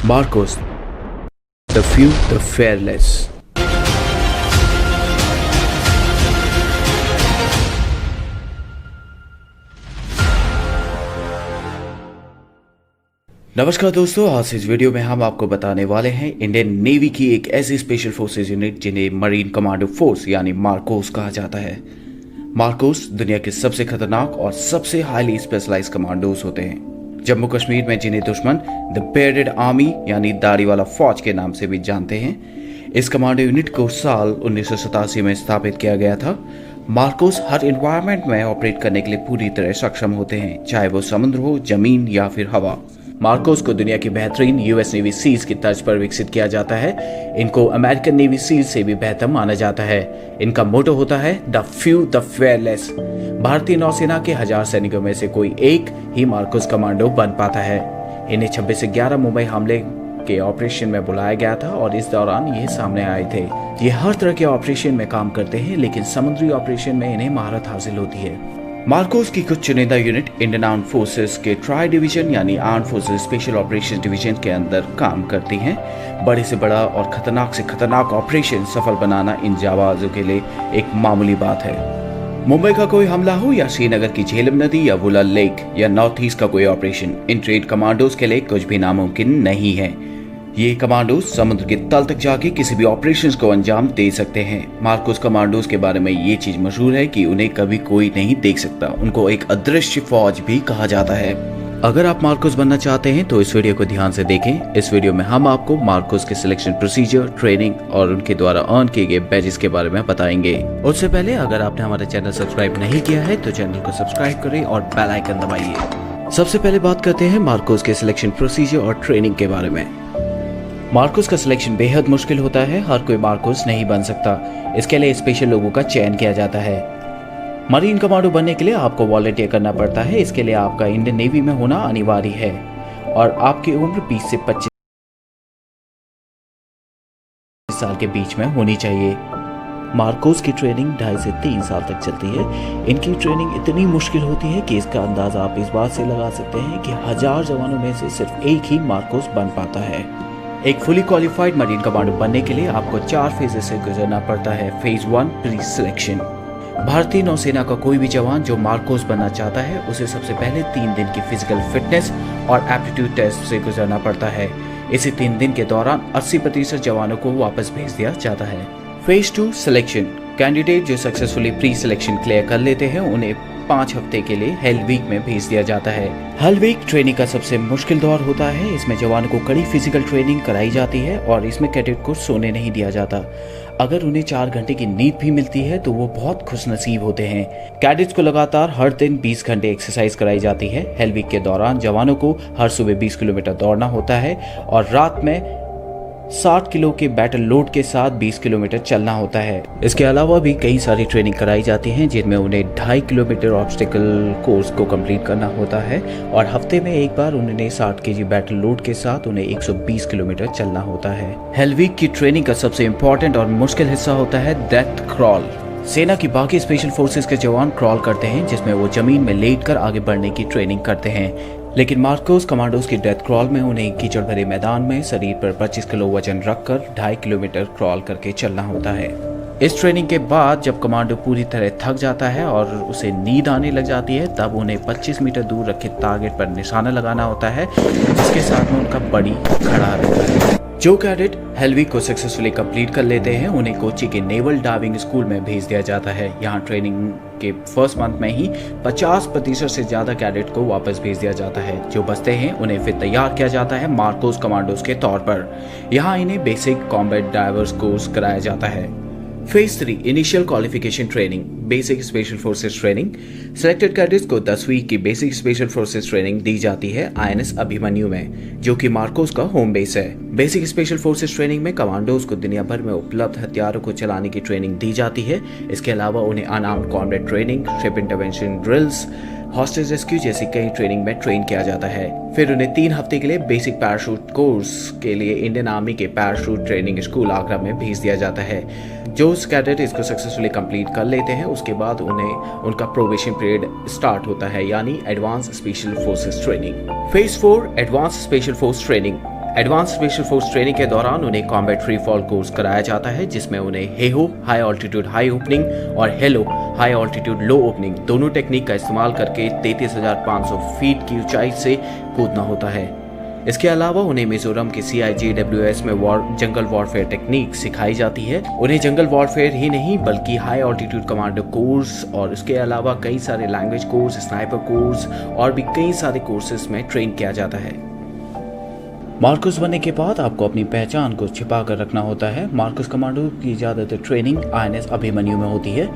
Marcos, the few, the fearless. नमस्कार दोस्तों, आज इस वीडियो में हम आपको बताने वाले हैं इंडियन नेवी की एक ऐसी स्पेशल फोर्सेस यूनिट जिन्हें मरीन कमांडो फोर्स यानी मार्कोस कहा जाता है। मार्कोस दुनिया के सबसे खतरनाक और सबसे हाईली स्पेशलाइज कमांडोज होते हैं। जम्मू कश्मीर में जिन्हें दुश्मन द बेयर्डेड आर्मी यानी दाढ़ी वाला फौज के नाम से भी जानते हैं, इस कमांडो यूनिट को साल 1987 में स्थापित किया गया था। मार्कोस हर एनवायरनमेंट में ऑपरेट करने के लिए पूरी तरह सक्षम होते हैं, चाहे वो समुद्र हो, जमीन या फिर हवा। मार्कोस को दुनिया की बेहतरीन यूएस नेवी सील्स की तर्ज पर विकसित किया जाता है। इनको अमेरिकन नेवी सील्स से भी बेहतर माना जाता है। इनका मोटो होता है द फ्यू द फेयरलेस। भारतीय नौसेना के 1000 सैनिकों में से कोई एक ही मार्कोस कमांडो बन पाता है। इन्हें 26 से 11 मुंबई हमले के ऑपरेशन में बुलाया गया था और इस दौरान ये सामने आए थे। ये हर तरह के ऑपरेशन में काम करते हैं, लेकिन समुद्री ऑपरेशन में इन्हें महारत हासिल होती है। मार्कोस की कुछ चुनिंदा यूनिट इंडियन आर्म फोर्सेस के ट्राई डिवीजन यानी arm forces special operation division के अंदर काम करती हैं। बड़े से बड़ा और खतरनाक से खतरनाक ऑपरेशन सफल बनाना इन जाबाजों के लिए एक मामूली बात है। मुंबई का कोई हमला हो या श्रीनगर की झेलम नदी या वुलर लेक या नॉर्थ ईस्ट का कोई ऑपरेशन, इन ट्रेड कमांडोज के लिए कुछ भी नामुमकिन नहीं है। ये कमांडोज समुद्र के तल तक जाके किसी भी ऑपरेशंस को अंजाम दे सकते हैं। मार्कोस कमांडोज के बारे में ये चीज मशहूर है कि उन्हें कभी कोई नहीं देख सकता। उनको एक अदृश्य फौज भी कहा जाता है। अगर आप मार्कोस बनना चाहते हैं तो इस वीडियो को ध्यान से देखें। इस वीडियो में हम आपको मार्कोस के सिलेक्शन प्रोसीजर, ट्रेनिंग और उनके द्वारा अर्न किए गए बैजेस के बारे में बताएंगे। उससे पहले अगर आपने हमारा चैनल सब्सक्राइब नहीं किया है तो चैनल को सब्सक्राइब करें और बेल आइकन दबाइए। सबसे पहले बात करते हैं मार्कोस के सिलेक्शन प्रोसीजर और ट्रेनिंग के बारे में। मार्कोस का सिलेक्शन बेहद मुश्किल होता है। हर कोई मार्कोस नहीं बन सकता। इसके लिए स्पेशल लोगों का चयन किया जाता है। मरीन कमांडो बनने के लिए आपको वॉलंटियर करना पड़ता है। इसके लिए आपका इंडियन नेवी में होना अनिवार्य है और आपकी उम्र 20 से 25 साल के बीच में होनी चाहिए। मार्कोस की ट्रेनिंग 2.5 से 3 साल तक चलती है। इनकी ट्रेनिंग इतनी मुश्किल होती है कि इसका अंदाजा आप इस बात से लगा सकते हैं कि 1000 जवानों में से सिर्फ एक ही मार्कोस बन पाता है। एक फुली क्वालिफाइड मरीन कमांडो बनने के लिए आपको 4 फेजेस से गुजरना पड़ता है। Phase 1 pre selection. भारतीय नौसेना का कोई भी जवान जो मार्कोस बनना चाहता है उसे सबसे पहले 3 दिन की फिजिकल फिटनेस और एप्टीट्यूड टेस्ट से गुजरना पड़ता है। इसी 3 दिन के दौरान 80% जवानों को वापस भेज दिया जाता है। Phase 2 selection. कैंडिडेट जो सक्सेसफुली प्री सिलेक्शन क्लियर कर लेते हैं उन्हें 5 हफ्ते के लिए हेल वीक में भेज दिया जाता है। हेल वीक ट्रेनिंग का सबसे मुश्किल दौर होता है। इसमें जवानों को कड़ी फिजिकल ट्रेनिंग कराई जाती है और इसमें कैडेट को सोने नहीं दिया जाता। अगर उन्हें 4 घंटे की नींद भी मिलती है तो वो बहुत खुशनसीब होते हैं। कैडेट्स को लगातार हर दिन 20 घंटे एक्सरसाइज कराई जाती है। हेल वीक के दौरान जवानों को हर सुबह 20 किलोमीटर दौड़ना होता है और रात में 60 किलो के बैटल लोड के साथ 20 किलोमीटर चलना होता है। इसके अलावा भी कई सारी ट्रेनिंग कराई जाती है जिनमें उन्हें 2.5 किलोमीटर ऑब्स्टिकल कोर्स को कंप्लीट करना होता है और हफ्ते में एक बार उन्हें 60 केजी बैटल लोड के साथ उन्हें 120 किलोमीटर चलना होता है। हेल वीक की ट्रेनिंग का सबसे इम्पोर्टेंट और मुश्किल हिस्सा होता है डेथ क्रॉल। सेना की बाकी स्पेशल फोर्सेस के जवान क्रॉल करते हैं जिसमें वो जमीन में लेटकर आगे बढ़ने की ट्रेनिंग करते हैं, लेकिन मार्कोस कमांडोज की डेथ क्रॉल में उन्हें कीचड़ भरे मैदान में शरीर पर 25 किलो वजन रखकर 2.5 किलोमीटर क्रॉल करके चलना होता है। इस ट्रेनिंग के बाद जब कमांडो पूरी तरह थक जाता है और उसे नींद आने लग जाती है तब उन्हें 25 मीटर दूर रखे टारगेट पर निशाना लगाना होता है जिसके साथ में उनका बड़ी खड़ा रहता है। जो कैडेट हेल वीक को सक्सेसफुली कंप्लीट कर लेते हैं उन्हें कोची के नेवल डाइविंग स्कूल में भेज दिया जाता है। यहाँ ट्रेनिंग के फर्स्ट मंथ में ही 50% से ज्यादा कैडेट को वापस भेज दिया जाता है। जो बचते हैं उन्हें फिर तैयार किया जाता है मार्कोस कमांडोज के तौर पर। यहाँ इन्हें बेसिक कॉम्बैट डाइवर्स कोर्स कराया जाता है। Phase 3 initial qualification training, basic special forces training. Selected cadets को 10 वीक की बेसिक स्पेशल फोर्सेस ट्रेनिंग दी जाती है INS अभिमन्यु में, जो कि मार्कोस का होम बेस है। बेसिक स्पेशल फोर्सेस ट्रेनिंग में कमांडोज को दुनिया भर में उपलब्ध हथियारों को चलाने की ट्रेनिंग दी जाती है। इसके अलावा उन्हें unarmoured combat training, ship intervention drills, hostage rescue जैसी कई ट्रेनिंग में ट्रेन किया जाता है। फिर उन्हें 3 हफ्ते के लिए बेसिक पैराशूट कोर्स के लिए इंडियन आर्मी के पैराशूट ट्रेनिंग स्कूल आगरा में भेज दिया जाता है। जो कैडेट इसको सक्सेसफुली कंप्लीट कर लेते हैं उसके बाद उन्हें उनका प्रोबेशन पीरियड स्टार्ट होता है, यानी advance special forces training. Phase 4 advance special force training. Advance special force training के दौरान उन्हें कॉम्बैट फ्री फॉल कोर्स कराया जाता है, जिसमें उन्हें Heyhoe high altitude high opening और हेलो हाई ऑल्टीट्यूड लो ओपनिंग दोनों टेक्निक का इस्तेमाल करके 33,500 फीट की ऊंचाई से कूदना होता है। इसके अलावा उन्हें मिजोरम के CIJWS में जंगल वॉरफेयर टेक्निक सिखाई जाती है। उन्हें जंगल वॉरफेयर ही नहीं बल्कि हाई ऑल्टीट्यूड कमांडो कोर्स और इसके अलावा कई सारे लैंग्वेज कोर्स, स्नाइपर कोर्स और भी कई सारे कोर्सेज में ट्रेन किया जाता है। मार्कोस बनने के बाद आपको अपनी पहचान को छिपा कर रखना होता है। मार्कोस कमांडो की ज़्यादातर ट्रेनिंग INS अभिमन्यु में होती है।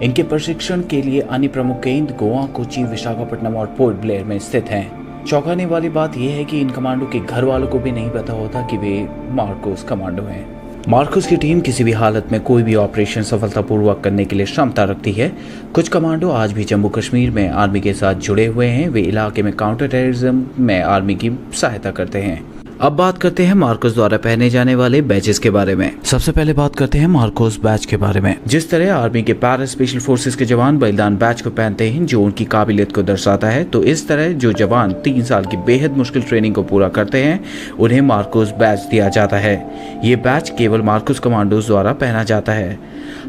इनके प्रशिक्षण के लिए अन्य प्रमुख केंद्र गोवा, कोची, विशाखापट्टनम और पोर्ट ब्लेयर में स्थित हैं। चौंकाने वाली बात यह है कि इन कमांडो के घर वालों को भी नहीं पता होता कि वे मार्कोस कमांडो हैं। मार्कोस की टीम किसी भी हालत में कोई भी ऑपरेशन सफलतापूर्वक करने के लिए क्षमता रखती है। कुछ कमांडो आज भी जम्मू कश्मीर में आर्मी के साथ जुड़े हुए हैं। वे इलाके में काउंटर टेररिज्म में आर्मी की सहायता करते हैं। अब बात करते हैं मार्कोस द्वारा पहने जाने वाले बैचेस के बारे में। सबसे पहले बात करते हैं मार्कोस बैच के बारे में। जिस तरह आर्मी के पैरा स्पेशल फोर्सेस के जवान बलिदान बैच को पहनते हैं जो उनकी काबिलियत को दर्शाता है, तो इस तरह जो जवान 3 साल की बेहद मुश्किल ट्रेनिंग को पूरा करते हैं उन्हें मार्कोस बैच दिया जाता है। ये बैच केवल मार्कोस कमांडोज द्वारा पहना जाता है।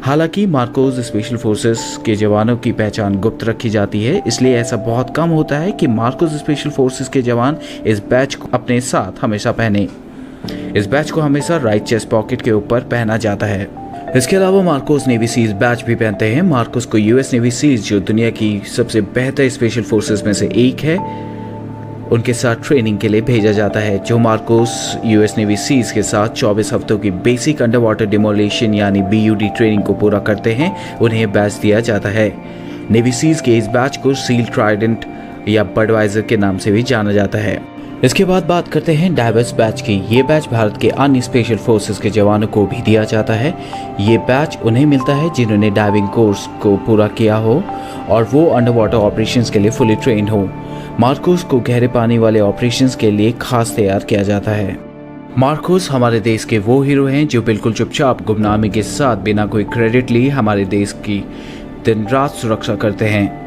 हालांकि मार्कोस स्पेशल फोर्सेस के जवानों की पहचान गुप्त रखी जाती है, इसलिए ऐसा बहुत कम होता है कि मार्कोस स्पेशल फोर्सेस के जवान इस बैच को अपने साथ हमेशा पहने। इस बैच को हमेशा राइट चेस्ट पॉकेट के ऊपर पहना जाता है। इसके अलावा मार्कोस नेवी सीज बैच भी पहनते हैं। मार्कोस को US नेवी सीज, जो दुनिया की सबसे बेहतर स्पेशल फोर्सेस में से एक है, उनके साथ ट्रेनिंग के लिए भेजा जाता है। जो मार्कोस US नेवी सीज के साथ 24 हफ्तों की बेसिक अंडर वाटर डिमोलिशन यानी BUD ट्रेनिंग को पूरा करते हैं, उन्हें बैच दिया जाता है। नेवी सीज के इस बैच को सील ट्राइडेंट या बडवाइजर के नाम से भी जाना जाता है। इसके बाद बात करते हैं डाइवर्स बैच की। ये बैच भारत के अन्य स्पेशल फोर्सेस के जवानों को भी दिया जाता है। ये बैच उन्हें मिलता है जिन्होंने डाइविंग कोर्स को पूरा किया हो और वो अंडर वाटर ऑपरेशंस के लिए फुली ट्रेन हो। मार्कोस को गहरे पानी वाले ऑपरेशंस के लिए खास तैयार किया जाता है। मार्कोस हमारे देश के वो हीरो हैं जो बिल्कुल चुपचाप गुमनामी के साथ बिना कोई क्रेडिट लिए हमारे देश की दिन रात सुरक्षा करते हैं।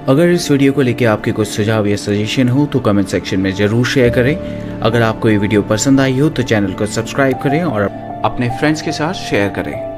अगर इस वीडियो को लेकर आपके कुछ सुझाव या सजेशन हो तो कमेंट सेक्शन में जरूर शेयर करें। अगर आपको ये वीडियो पसंद आई हो तो चैनल को सब्सक्राइब करें और अपने फ्रेंड्स के साथ शेयर करें।